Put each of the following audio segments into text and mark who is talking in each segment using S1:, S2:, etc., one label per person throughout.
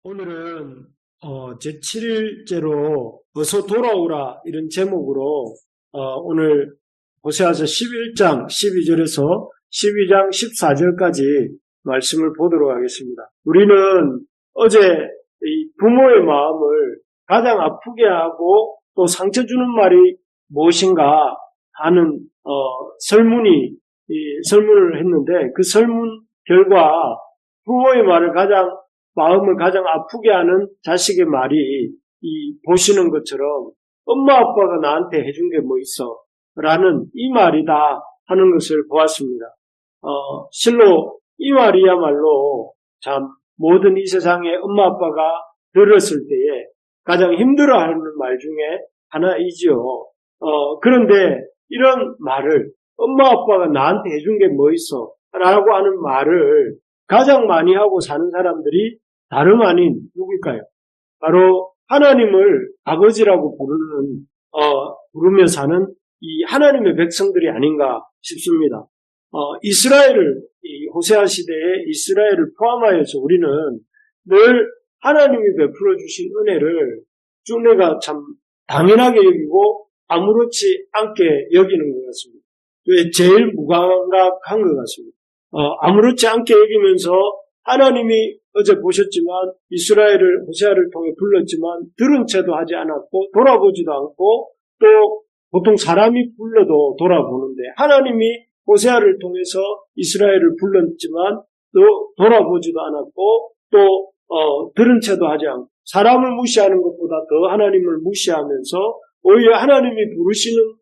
S1: 오늘은 제7일째로 어서 돌아오라 이런 제목으로 오늘 호세아서 11장 12절에서 12장 14절까지 말씀을 보도록 하겠습니다. 우리는 어제 이 부모의 마음을 가장 아프게 하고 또 상처 주는 말이 무엇인가 하는 설문을 했는데, 그 설문 결과 부모의 말을 마음을 가장 아프게 하는 자식의 말이 보시는 것처럼 엄마 아빠가 나한테 해준 게 뭐 있어? 라는 이 말이다 하는 것을 보았습니다. 실로 이 말이야말로 참 모든 이 세상의 엄마 아빠가 들었을 때에 가장 힘들어하는 말 중에 하나이지요. 그런데 이런 말을 엄마 아빠가 나한테 해준 게 뭐 있어? 라고 하는 말을 가장 많이 하고 사는 사람들이 다름 아닌 누구일까요? 바로 하나님을 아버지라고 부르며 사는 이 하나님의 백성들이 아닌가 싶습니다. 이 호세아 시대의 이스라엘을 포함하여서 우리는 늘 하나님이 베풀어 주신 은혜를 쭉 내가 참 당연하게 여기고 아무렇지 않게 여기는 것 같습니다. 제일 무감각한 것 같습니다. 아무렇지 않게 여기면서 하나님이 어제 보셨지만 이스라엘을 호세아를 통해 불렀지만 들은 채도 하지 않았고 돌아보지도 않고, 또 보통 사람이 불러도 돌아보는데 하나님이 호세아를 통해서 이스라엘을 불렀지만 또 돌아보지도 않았고 또 들은 채도 하지 않고, 사람을 무시하는 것보다 더 하나님을 무시하면서 오히려 하나님이 부르시는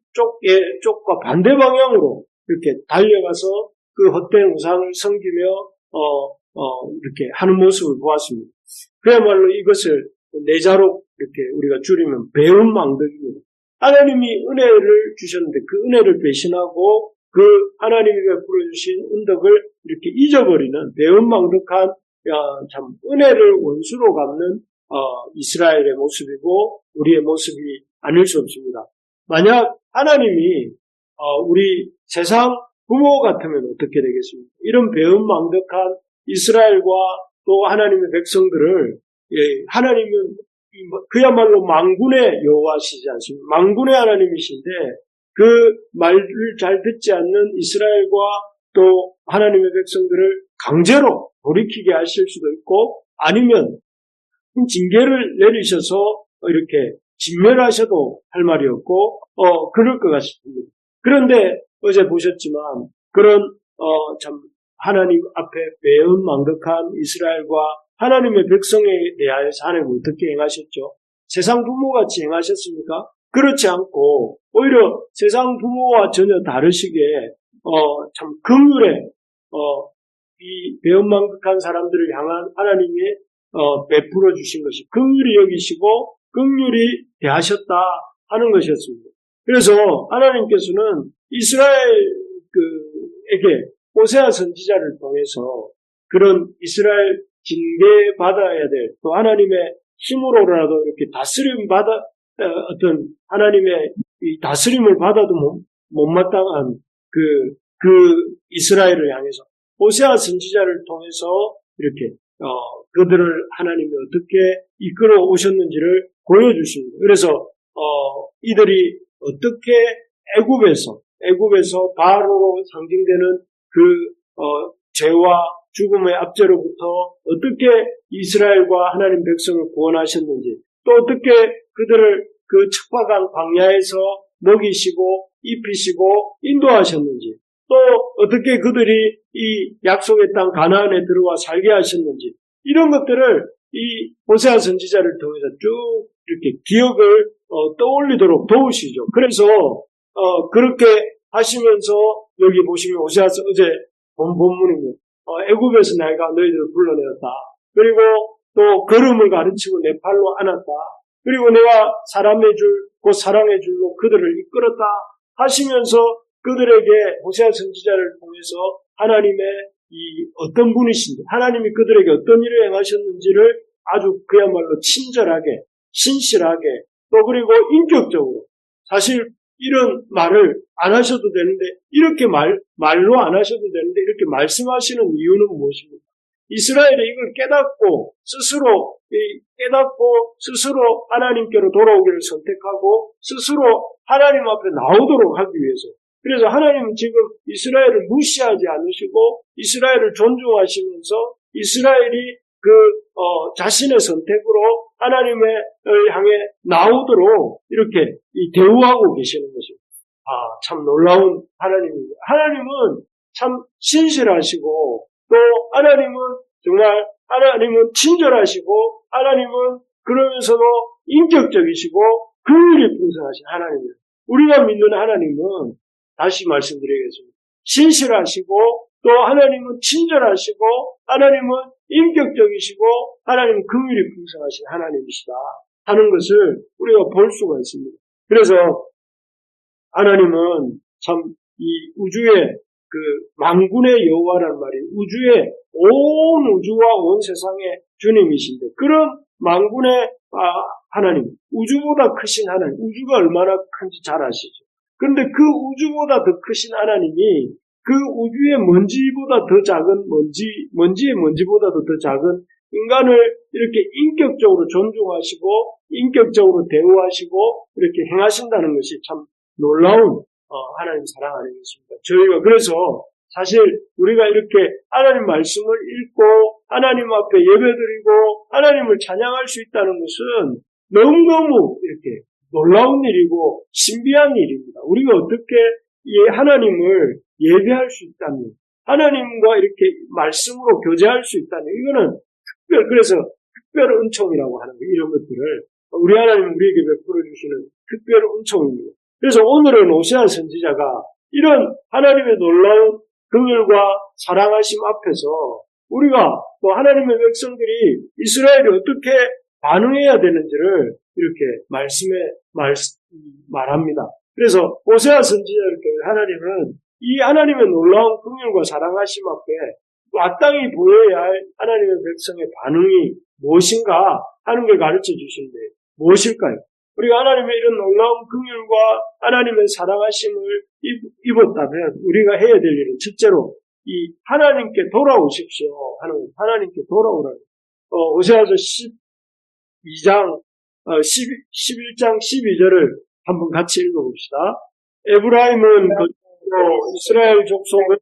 S1: 쪽과 반대 방향으로 이렇게 달려가서 그 헛된 우상을 섬기며 이렇게 하는 모습을 보았습니다. 그야말로 이것을 내자로 이렇게 우리가 줄이면 배은망덕입니다. 하나님이 은혜를 주셨는데 그 은혜를 배신하고 그 하나님이 베풀어 주신 은덕을 이렇게 잊어버리는 배은망덕한 참 은혜를 원수로 갚는 이스라엘의 모습이고 우리의 모습이 아닐 수 없습니다. 만약 하나님이 우리 세상 부모 같으면 어떻게 되겠습니까? 이런 배은망덕한 이스라엘과 또 하나님의 백성들을 하나님은 그야말로 만군의 여호와시지 않습니까? 만군의 하나님이신데 그 말을 잘 듣지 않는 이스라엘과 또 하나님의 백성들을 강제로 돌이키게 하실 수도 있고, 아니면 징계를 내리셔서 이렇게 진멸하셔도 할 말이 없고 그럴 것 같습니다. 그런데 어제 보셨지만 그런 참 하나님 앞에 배은망덕한 이스라엘과 하나님의 백성에 대하여서 하나님은 어떻게 행하셨죠? 세상 부모같이 행하셨습니까? 그렇지 않고 오히려 세상 부모와 전혀 다르시게 참 긍휼에 이 배은망덕한 사람들을 향한 하나님이 베풀어 주신 것이 긍휼히 여기시고 긍휼히 대하셨다 하는 것이었습니다. 그래서 하나님께서는 이스라엘에게 호세아 선지자를 통해서 그런 이스라엘 징계받아야 될, 또 하나님의 힘으로라도 이렇게 어떤 하나님의 이 다스림을 받아도 못마땅한 그 이스라엘을 향해서 호세아 선지자를 통해서 이렇게 그들을 하나님이 어떻게 이끌어 오셨는지를 보여주십니다. 그래서 이들이 어떻게 애굽에서 바로로 상징되는 죄와 죽음의 압제로부터 어떻게 이스라엘과 하나님 백성을 구원하셨는지, 또 어떻게 그들을 그 척박한 광야에서 먹이시고 입히시고 인도하셨는지, 또 어떻게 그들이 이 약속의 땅 가나안에 들어와 살게 하셨는지, 이런 것들을 이 호세아 선지자를 통해서 쭉 이렇게 기억을 떠올리도록 도우시죠. 그래서 그렇게 하시면서 여기 보시면 호세아서 어제 본 본문입니다. 애굽에서 내가 너희들을 불러내었다. 그리고 또 걸음을 가르치고 내 팔로 안았다. 그리고 내가 곧 사랑의 줄로 그들을 이끌었다 하시면서 그들에게 호세아 선지자를 통해서 하나님의 이 어떤 분이신지, 하나님이 그들에게 어떤 일을 행하셨는지를 아주 그야말로 친절하게, 신실하게, 또 그리고 인격적으로, 사실 이런 말을 안 하셔도 되는데 이렇게 말로 안 하셔도 되는데 이렇게 말씀하시는 이유는 무엇입니까? 이스라엘이 이걸 깨닫고 스스로 깨닫고 스스로 하나님께로 돌아오기를 선택하고 스스로 하나님 앞에 나오도록 하기 위해서. 그래서 하나님은 지금 이스라엘을 무시하지 않으시고 이스라엘을 존중하시면서 이스라엘이 자신의 선택으로 하나님을 향해 나오도록 이렇게 대우하고 계시는 것입니다. 참 놀라운 하나님입니다. 하나님은 참 신실하시고 또 하나님은 친절하시고 하나님은 그러면서도 인격적이시고 긍휼이 풍성하신 하나님입니다. 우리가 믿는 하나님은 다시 말씀드리겠습니다. 신실하시고 또 하나님은 친절하시고 하나님은 인격적이시고 하나님은 긍휼이 풍성하신 하나님이시다 하는 것을 우리가 볼 수가 있습니다. 그래서 하나님은 참 이 우주의 만군의 여호와라는 말이 우주의 온 우주와 온 세상의 주님이신데 그런 만군의 하나님, 우주보다 크신 하나님, 우주가 얼마나 큰지 잘 아시죠? 그런데 그 우주보다 더 크신 하나님이 그 우주의 먼지보다 더 작은 먼지의 먼지보다도 더 작은 인간을 이렇게 인격적으로 존중하시고 인격적으로 대우하시고 이렇게 행하신다는 것이 참 놀라운 하나님 사랑 아니겠습니까? 저희가 그래서 사실 우리가 이렇게 하나님 말씀을 읽고 하나님 앞에 예배드리고 하나님을 찬양할 수 있다는 것은 너무너무 이렇게 놀라운 일이고 신비한 일입니다. 우리가 어떻게 이 하나님을 예배할 수 있다니 하나님과 이렇게 말씀으로 교제할 수 있다니 이거는 그래서 특별 은총이라고 하는 거예요. 이런 것들을 우리 하나님은 우리에게 베풀어 주시는 특별 은총입니다. 그래서 오늘은 오세아 선지자가 이런 하나님의 놀라운 긍휼과 사랑하심 앞에서 우리가 또 하나님의 백성들이 이스라엘이 어떻게 반응해야 되는지를 이렇게 말합니다. 그래서 오세아 선지자를 통해 하나님은 이 하나님의 놀라운 긍휼과 사랑하심 앞에 마땅히 보여야 할 하나님의 백성의 반응이 무엇인가 하는 걸 가르쳐 주시는데 무엇일까요? 우리가 하나님의 이런 놀라운 긍휼과 하나님의 사랑하심을 입었다면 우리가 해야 될 일은 첫째로 이 하나님께 돌아오십시오 하는 거예요. 하나님께 돌아오라고. 오세아서 11장 12절을 한번 같이 읽어봅시다. 에브라임은 이스라엘 족속은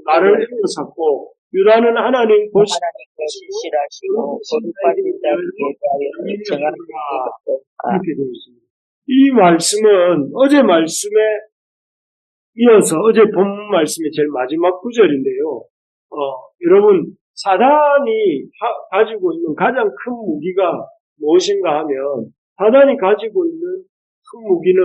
S1: 나를 에워쌌고 유다는 하나님
S2: 하나님께 신실하시고 거룩하신 자를 위하여 정하시고
S1: 이렇게 되어 있습니다. 이 말씀은 어제 말씀에 이어서 어제 본문 말씀의 제일 마지막 구절인데요. 여러분 사단이 가지고 있는 가장 큰 무기가 무엇인가 하면 사단이 가지고 있는 큰 무기는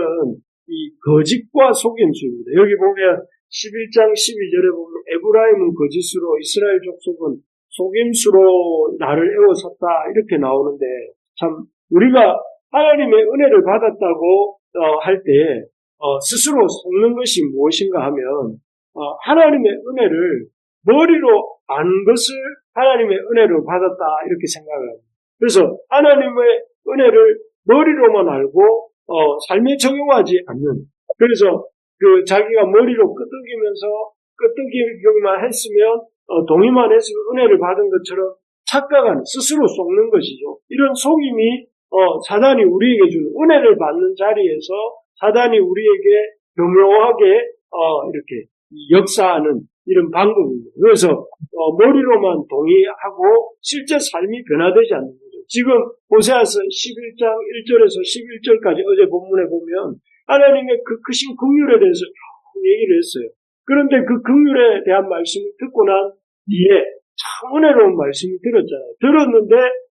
S1: 이 거짓과 속임수입니다. 여기 보면 11장 12절에 보면 에브라임은 거짓으로 이스라엘 족속은 속임수로 나를 에워쌌다 이렇게 나오는데 참 우리가 하나님의 은혜를 받았다고 할 때 스스로 속는 것이 무엇인가 하면 하나님의 은혜를 머리로 아는 것을 하나님의 은혜로 받았다 이렇게 생각을 합니다. 그래서 하나님의 은혜를 머리로만 알고 삶에 적용하지 않는 그래서 자기가 머리로 끄덕이기만 했으면 동의만 했으면 은혜를 받은 것처럼 착각하는 스스로 속는 것이죠. 이런 속임이 사단이 우리에게 주는 은혜를 받는 자리에서 사단이 우리에게 교묘하게 이렇게 역사하는 이런 방법입니다. 그래서 머리로만 동의하고 실제 삶이 변화되지 않는 거죠. 지금 호세아서 11장 1절에서 11절까지 어제 본문에 보면 하나님의 그 크신 긍휼에 대해서 얘기를 했어요. 그런데 그 긍휼에 대한 말씀을 듣고 난 뒤에 참 은혜로운 말씀이 들었잖아요. 들었는데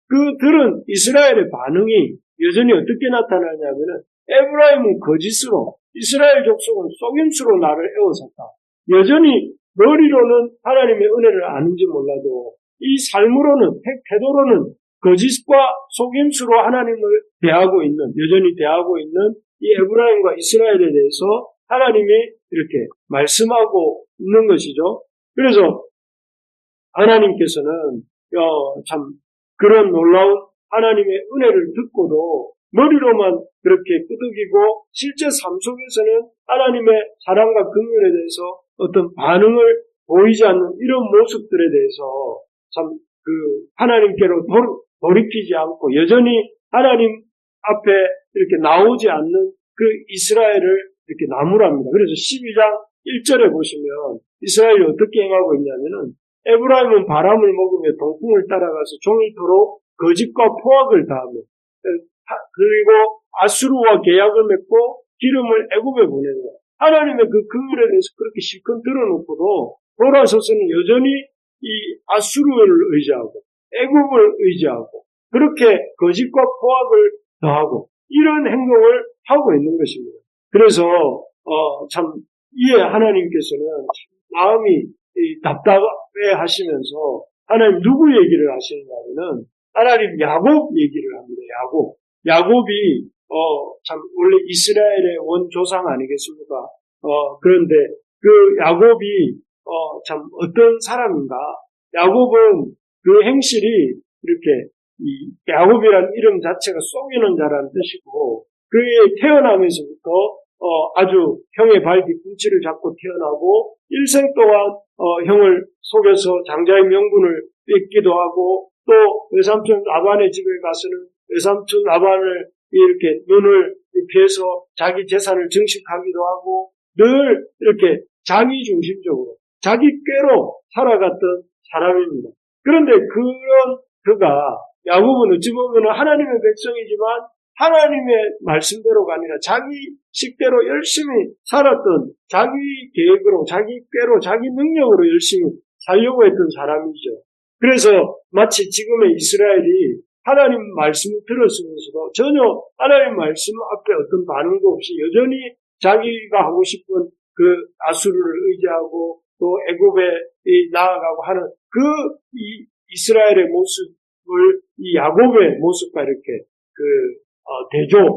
S1: 그 들은 이스라엘의 반응이 여전히 어떻게 나타나냐면은 에브라임은 거짓으로 이스라엘 족속은 속임수로 나를 에워쌌다. 여전히 머리로는 하나님의 은혜를 아는지 몰라도 이 삶으로는 태도로는 거짓과 속임수로 하나님을 여전히 대하고 있는 이 에브라임과 이스라엘에 대해서 하나님이 이렇게 말씀하고 있는 것이죠. 그래서 하나님께서는 참 그런 놀라운 하나님의 은혜를 듣고도 머리로만 그렇게 끄덕이고 실제 삶 속에서는 하나님의 사랑과 긍휼에 대해서 어떤 반응을 보이지 않는 이런 모습들에 대해서 참 하나님께로 돌이키지 않고 여전히 하나님 앞에 이렇게 나오지 않는 그 이스라엘을 이렇게 나무랍니다. 그래서 12장 1절에 보시면 이스라엘이 어떻게 행하고 있냐면은 에브라임은 바람을 먹으며 동풍을 따라가서 종일토록 거짓과 포악을 다하며 그리고 아수르와 계약을 맺고 기름을 애굽에 보내는 거예요. 하나님의 그 긍휼에 대해서 그렇게 실컷 들어놓고도 돌아서서는 여전히 이 아수르를 의지하고 애굽을 의지하고 그렇게 거짓과 포악을 더하고 이런 행동을 하고 있는 것입니다. 그래서 참 이에 하나님께서는 마음이 답답해 하시면서 하나님 누구 얘기를 하시느냐면은 하나님 야곱 얘기를 합니다. 야곱이 참 원래 이스라엘의 원조상 아니겠습니까? 그런데 그 야곱이 참 어떤 사람인가? 야곱은 그 행실이 이렇게 이 야곱이라는 이름 자체가 속이는 자라는 뜻이고 그의 태어나면서부터 아주 형의 발 뒤꿈치를 잡고 태어나고 일생 동안 형을 속여서 장자의 명분을 뺏기도 하고 또 외삼촌 라반의 집에 가서는 외삼촌 라반을 이렇게 눈을 피해서 자기 재산을 증식하기도 하고 늘 이렇게 자기 중심적으로 자기 꾀로 살아갔던 사람입니다. 그런데 그런 그가 야곱은 어찌 보면 하나님의 백성이지만 하나님의 말씀대로가 아니라 자기 식대로 열심히 살았던 자기 계획으로 자기 꾀로 자기 능력으로 열심히 살려고 했던 사람이죠. 그래서 마치 지금의 이스라엘이 하나님 말씀을 들었으면서도 전혀 하나님 말씀 앞에 어떤 반응도 없이 여전히 자기가 하고 싶은 그 아수르를 의지하고 또 애굽에 나아가고 하는 그 이 이스라엘의 모습을 이 야곱의 모습과 이렇게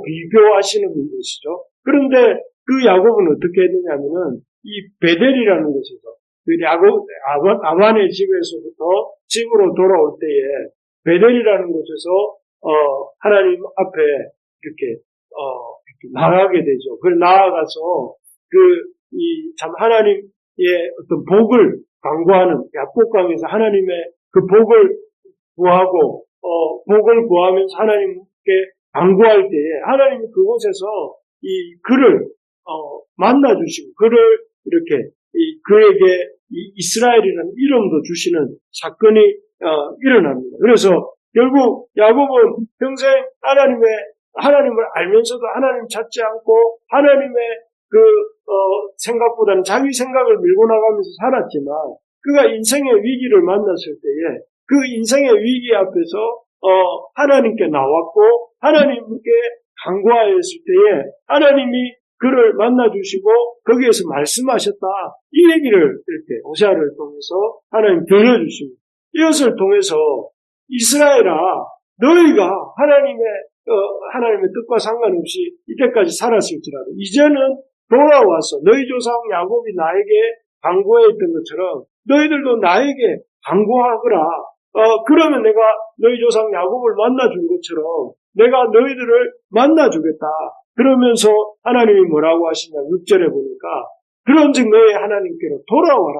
S1: 비교하시는 것이죠. 그런데 그 야곱은 어떻게 했느냐면은 이 베델이라는 곳에서 그 야곱 아반의 집에서부터 집으로 돌아올 때에 베델이라는 곳에서 하나님 앞에 이렇게 나아가게 되죠. 그걸 나아가서 참 하나님의 어떤 복을 강구하는 약복강에서 하나님의 그 복을 구하고 복을 구하면서 하나님께 강구할 때에 하나님이 그곳에서 이 그를 만나 주시고 그를 이렇게 그에게 이스라엘이라는 이름도 주시는 사건이 일어납니다. 그래서 결국 야곱은 평생 하나님을 알면서도 하나님 찾지 않고 하나님의 생각보다는 자기 생각을 밀고 나가면서 살았지만 그가 인생의 위기를 만났을 때에 그 인생의 위기 앞에서 하나님께 나왔고 하나님께 간구하였을 때에 하나님이 그를 만나주시고 거기에서 말씀하셨다. 이 얘기를 이렇게 호세아를 통해서 하나님 들려주십니다. 이것을 통해서 이스라엘아 너희가 하나님의 뜻과 상관없이 이때까지 살았을지라도 이제는 돌아와서 너희 조상 야곱이 나에게 간구했던 것처럼 너희들도 나에게 간구하거라. 그러면 내가 너희 조상 야곱을 만나준 것처럼 내가 너희들을 만나주겠다. 그러면서 하나님이 뭐라고 하시냐 6절에 보니까 그런즉 너희 하나님께로 돌아와라.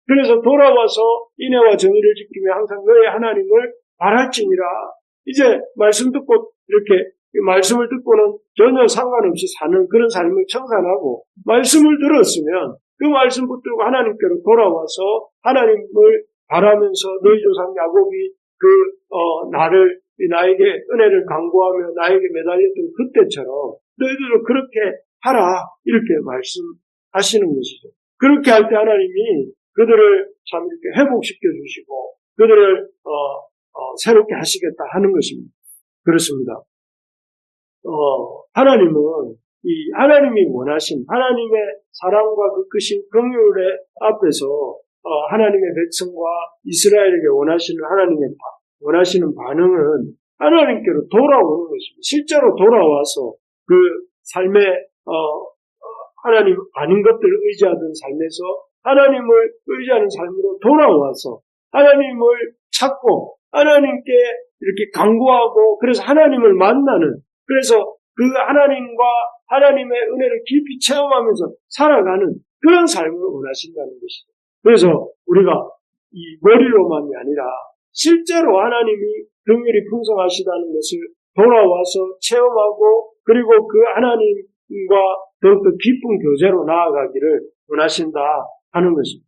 S1: 그래서 돌아와서 인애와 정의를 지키며 항상 너희 하나님을 바랄지니라. 이제 말씀 듣고 이렇게 말씀을 듣고는 전혀 상관없이 사는 그런 삶을 청산하고 말씀을 들었으면 그 말씀 붙들고 하나님께로 돌아와서 하나님을 바라면서 너희 조상 야곱이 나에게 은혜를 강구하며 나에게 매달렸던 그때처럼 너희들도 그렇게 하라 이렇게 말씀하시는 것이죠. 그렇게 할 때 하나님이 그들을 참 이렇게 회복시켜 주시고 그들을 새롭게 하시겠다 하는 것입니다. 그렇습니다. 하나님이 원하신 하나님의 사랑과 그 크신 긍휼의 앞에서 하나님의 백성과 이스라엘에게 원하시는 반응은 하나님께로 돌아오는 것입니다. 실제로 돌아와서 그 삶의 하나님 아닌 것들을 의지하던 삶에서 하나님을 의지하는 삶으로 돌아와서 하나님을 찾고 하나님께 이렇게 간구하고 그래서 하나님을 만나는 그래서 그 하나님과 하나님의 은혜를 깊이 체험하면서 살아가는 그런 삶을 원하신다는 것이죠. 그래서 우리가 이 머리로만이 아니라 실제로 하나님이 긍휼이 풍성하시다는 것을 돌아와서 체험하고 그리고 그 하나님과 더욱더 깊은 교제로 나아가기를 원하신다 하는 것입니다.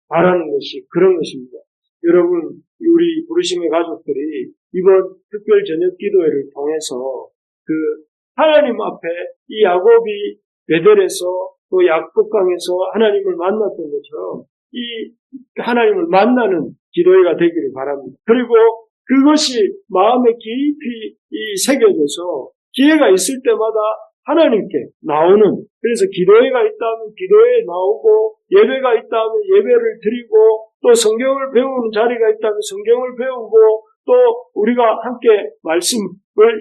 S1: 바라는 것이 그런 것입니다. 여러분, 우리 부르심의 가족들이 이번 특별 저녁 기도회를 통해서 그 하나님 앞에 이 야곱이 베델에서 또 약복강에서 하나님을 만났던 것처럼 이 하나님을 만나는 기도회가 되기를 바랍니다. 그리고 그것이 마음에 깊이 새겨져서 기회가 있을 때마다 하나님께 나오는, 그래서 기도회가 있다면 기도회에 나오고 예배가 있다면 예배를 드리고 또 성경을 배우는 자리가 있다면 성경을 배우고 또 우리가 함께 말씀을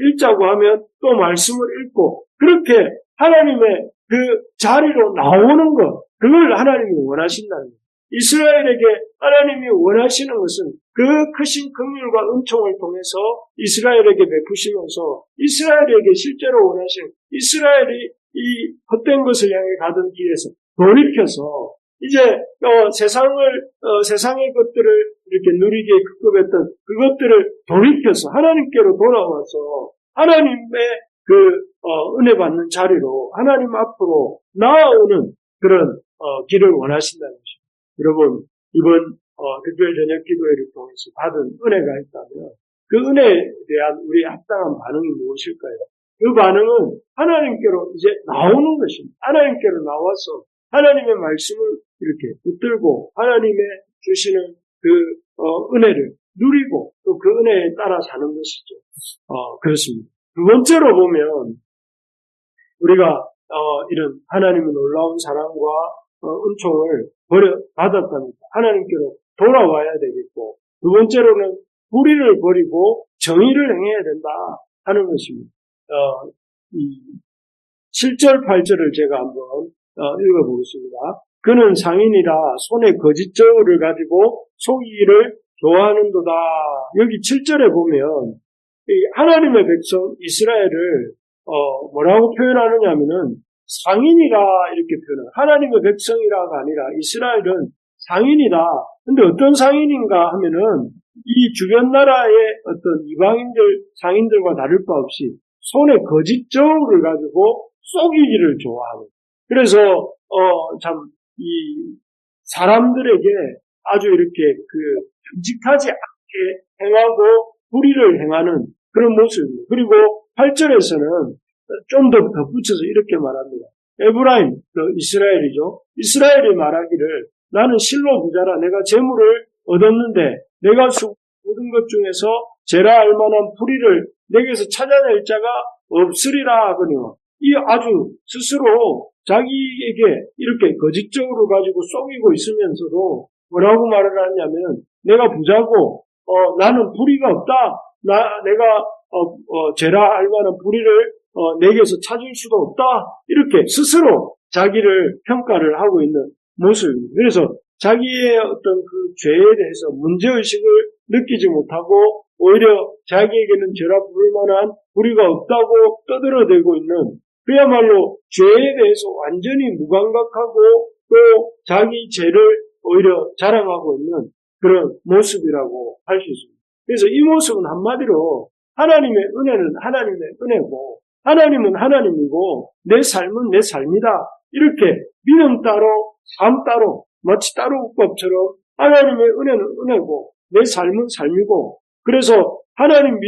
S1: 읽자고 하면 또 말씀을 읽고 그렇게 하나님의 그 자리로 나오는 것, 그걸 하나님이 원하신다는 거예요. 이스라엘에게 하나님이 원하시는 것은 그 크신 긍휼과 은총을 통해서 이스라엘에게 베푸시면서 이스라엘에게 실제로 원하시는, 이스라엘이 이 헛된 것을 향해 가던 길에서 돌이켜서 이제 세상의 것들을 이렇게 누리게 급급했던 그것들을 돌이켜서 하나님께로 돌아와서 하나님의 은혜 받는 자리로 하나님 앞으로 나아오는 그런 길을 원하신다는 것입니다. 여러분, 이번 특별 저녁 기도회를 통해서 받은 은혜가 있다면 그 은혜에 대한 우리의 합당한 반응이 무엇일까요? 그 반응은 하나님께로 이제 나오는 것입니다. 하나님께로 나와서 하나님의 말씀을 이렇게 붙들고 하나님의 주시는 그 은혜를 누리고 또 그 은혜에 따라 사는 것이죠. 그렇습니다. 두 번째로 보면 우리가 이런 하나님의 놀라운 사랑과 은총을 받았다면 하나님께로 돌아와야 되겠고, 두 번째로는 불의를 버리고 정의를 행해야 된다 하는 것입니다. 7절, 8절을 제가 한번 읽어보겠습니다. 그는 상인이라 손에 거짓 저울을 가지고 속이기를 좋아하는도다. 여기 7절에 보면 하나님의 백성 이스라엘을 뭐라고 표현하느냐 하면은 상인이라 이렇게 표현해요. 하나님의 백성이라가 아니라 이스라엘은 상인이다. 근데 어떤 상인인가 하면은 이 주변 나라의 어떤 이방인들, 상인들과 다를 바 없이 손에 거짓 저울을 가지고 속이기를 좋아하는. 그래서 이 사람들에게 아주 이렇게 정직하지 않게 행하고 불의를 행하는 그런 모습입니다. 그리고 8절에서는 좀 더 덧붙여서 이렇게 말합니다. 에브라임, 이스라엘이죠. 이스라엘이 말하기를 나는 실로 부자라 내가 재물을 얻었는데 내가 얻은 것 중에서 제라 알 만한 불의를 내게서 찾아낼 자가 없으리라 하거니와. 이 아주 스스로 자기에게 이렇게 거짓적으로 가지고 속이고 있으면서도 뭐라고 말을 하냐면 내가 부자고 나는 불의가 없다. 내가 제라 알 만한 불의를 내게서 찾을 수도 없다. 이렇게 스스로 자기를 평가를 하고 있는 모습입니다. 그래서 자기의 어떤 그 죄에 대해서 문제의식을 느끼지 못하고 오히려 자기에게는 제라 부를 만한 불의가 없다고 떠들어대고 있는 그야말로 죄에 대해서 완전히 무감각하고 또 자기 죄를 오히려 자랑하고 있는 그런 모습이라고 할 수 있습니다. 그래서 이 모습은 한마디로 하나님의 은혜는 하나님의 은혜고 하나님은 하나님이고 내 삶은 내 삶이다. 이렇게 믿음 따로 삶 따로 마치 따로 국밥처럼 하나님의 은혜는 은혜고 내 삶은 삶이고 그래서 하나님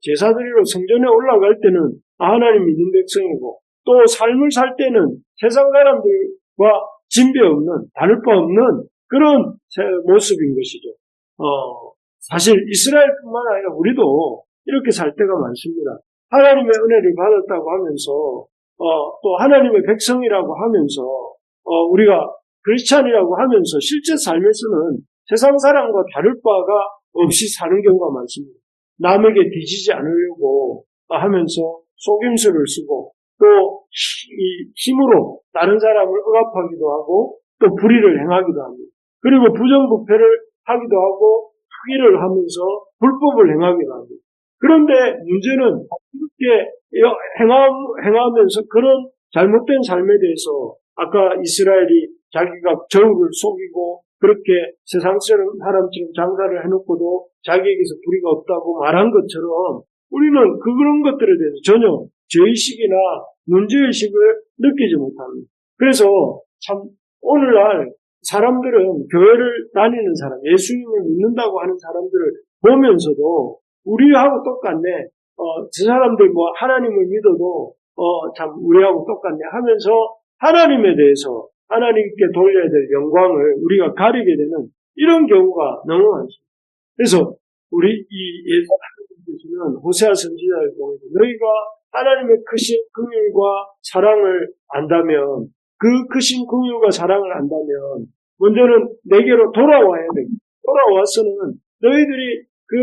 S1: 제사드리러 성전에 올라갈 때는 하나님 믿는 백성이고 또 삶을 살 때는 세상 사람들과 진배 없는 다를 바 없는 그런 모습인 것이죠. 사실 이스라엘뿐만 아니라 우리도 이렇게 살 때가 많습니다. 하나님의 은혜를 받았다고 하면서 또 하나님의 백성이라고 하면서 우리가 크리스찬이라고 하면서 실제 삶에서는 세상 사람과 다를 바가 없이 사는 경우가 많습니다. 남에게 뒤지지 않으려고 하면서 속임수를 쓰고 또 이 힘으로 다른 사람을 억압하기도 하고 또 불의를 행하기도 합니다. 그리고 부정부패를 하기도 하고 투기를 하면서 불법을 행하기도 합니다. 그런데 문제는 이렇게 행하면서 그런 잘못된 삶에 대해서 아까 이스라엘이 자기가 저울을 속이고 그렇게 세상처럼 사람처럼 장사를 해놓고도 자기에게서 불의가 없다고 말한 것처럼 우리는 그런 것들에 대해서 전혀 죄의식이나 문제의식을 느끼지 못합니다. 그래서 참 오늘날 사람들은 교회를 다니는 사람, 예수님을 믿는다고 하는 사람들을 보면서도 우리하고 똑같네. 저 사람들 하나님을 믿어도 참 우리하고 똑같네 하면서 하나님에 대해서 하나님께 돌려야 될 영광을 우리가 가리게 되는 이런 경우가 너무 많습니다. 그래서 우리 이 예수님께서는 호세아 선지자를 통해서 너희가 하나님의 크신 긍휼과 사랑을 안다면, 그 크신 긍휼과 사랑을 안다면 먼저는 내게로 돌아와야 됩니다. 돌아와서는 너희들이 그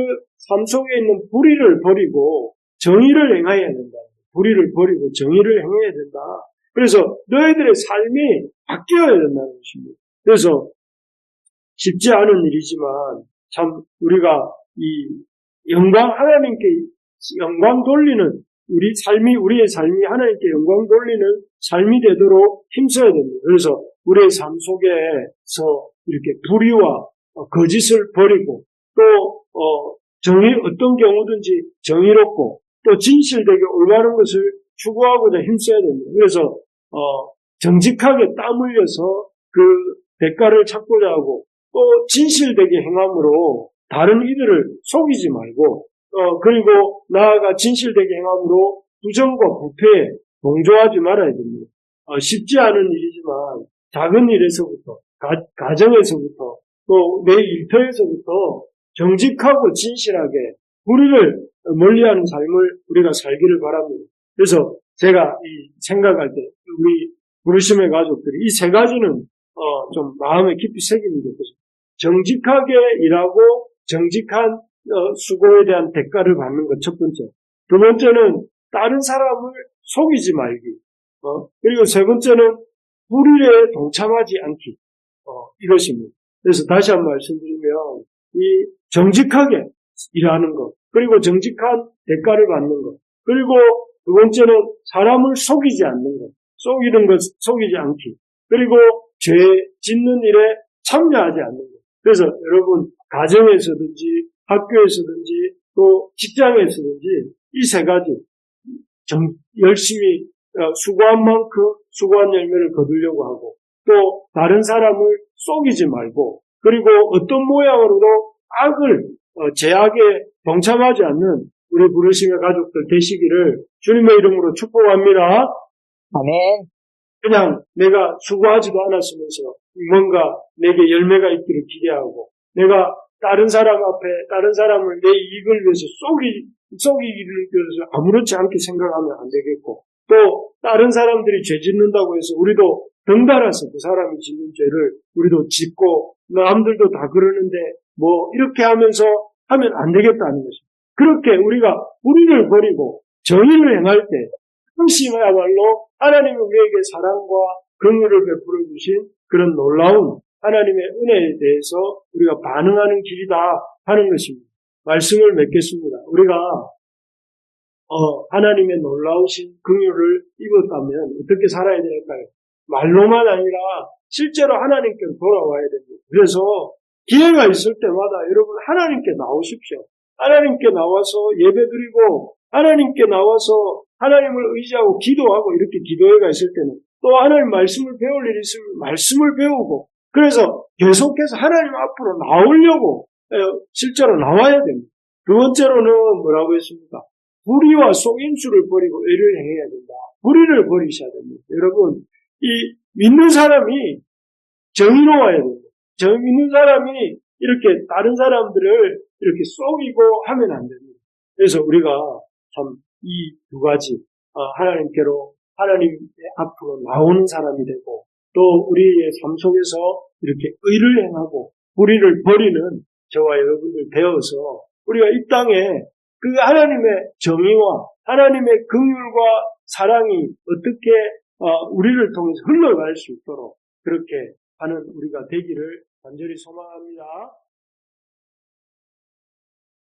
S1: 삶 속에 있는 불의를 버리고 정의를 행해야 된다. 불의를 버리고 정의를 행해야 된다. 그래서 너희들의 삶이 바뀌어야 된다는 것입니다. 그래서 쉽지 않은 일이지만 참 우리가 이 하나님께 영광 돌리는 우리의 삶이 하나님께 영광 돌리는 삶이 되도록 힘써야 됩니다. 그래서 우리의 삶 속에서 이렇게 불의와 거짓을 버리고 또 어떤 경우든지 정의롭고 또 진실되게 올바른 것을 추구하고자 힘써야 됩니다. 그래서 정직하게 땀 흘려서 그 대가를 찾고자 하고 또 진실되게 행함으로 다른 이들을 속이지 말고 그리고 나아가 진실되게 행함으로 부정과 부패에 동조하지 말아야 됩니다. 쉽지 않은 일이지만 작은 일에서부터 가정에서부터 또 내 일터에서부터 정직하고 진실하게 불의를 멀리하는 삶을 우리가 살기를 바랍니다. 그래서 제가 생각할 때 우리 부르심의 가족들이 이 세 가지는 좀 마음에 깊이 새깁니다. 정직하게 일하고 정직한 수고에 대한 대가를 받는 것 첫 번째. 두 번째는 다른 사람을 속이지 말기. 그리고 세 번째는 불의에 동참하지 않기. 이것입니다. 그래서 다시 한번 말씀드리면 이 정직하게 일하는 것, 그리고 정직한 대가를 받는 것, 그리고 두 번째는 사람을 속이지 않는 것, 속이지 않기, 그리고 죄 짓는 일에 참여하지 않는 것. 그래서 여러분 가정에서든지 학교에서든지 또 직장에서든지 이 세 가지 열심히 수고한 만큼 수고한 열매를 거두려고 하고 또 다른 사람을 속이지 말고 그리고 어떤 모양으로도 제악에 동참하지 않는 우리 부르심의 가족들 되시기를 주님의 이름으로 축복합니다.
S2: 아멘.
S1: 그냥 내가 수고하지도 않았으면서 뭔가 내게 열매가 있기를 기대하고 내가 다른 사람 앞에 다른 사람을 내 이익을 위해서 속이기를 위해서 아무렇지 않게 생각하면 안 되겠고 또 다른 사람들이 죄 짓는다고 해서 우리도 덩달아서 그 사람이 짓는 죄를 우리도 짓고 남들도 다 그러는데 이렇게 하면서 하면 안 되겠다는 것입니다. 그렇게 우리가 불의를 버리고 정의를 행할 때 당시야말로 하나님이 우리에게 사랑과 긍휼을 베풀어 주신 그런 놀라운 하나님의 은혜에 대해서 우리가 반응하는 길이다 하는 것입니다. 말씀을 맺겠습니다. 우리가 하나님의 놀라우신 긍휼을 입었다면 어떻게 살아야 될까요? 말로만 아니라 실제로 하나님께 돌아와야 됩니다. 그래서 기회가 있을 때마다 여러분 하나님께 나오십시오. 하나님께 나와서 예배드리고 하나님께 나와서 하나님을 의지하고 기도하고 이렇게 기도회가 있을 때는 또 하나님 말씀을 배울 일이 있으면 말씀을 배우고 그래서 계속해서 하나님 앞으로 나오려고 실제로 나와야 됩니다. 두 번째로는 뭐라고 했습니까? 불의와 속임수를 버리고 의를 행해야 된다. 불의를 버리셔야 됩니다. 여러분 이 믿는 사람이 정의로워야 됩니다. 믿는 사람이 이렇게 다른 사람들을 이렇게 속이고 하면 안 됩니다. 그래서 우리가 참 이 두 가지 하나님께로 하나님 앞으로 나오는 사람이 되고 또 우리의 삶 속에서 이렇게 의를 행하고 불의를 버리는 저와 여러분들 되어서 우리가 이 땅에 그 하나님의 정의와 하나님의 긍휼과 사랑이 어떻게 우리를 통해서 흘러갈 수 있도록 그렇게 하는 우리가 되기를 간절히 소망합니다.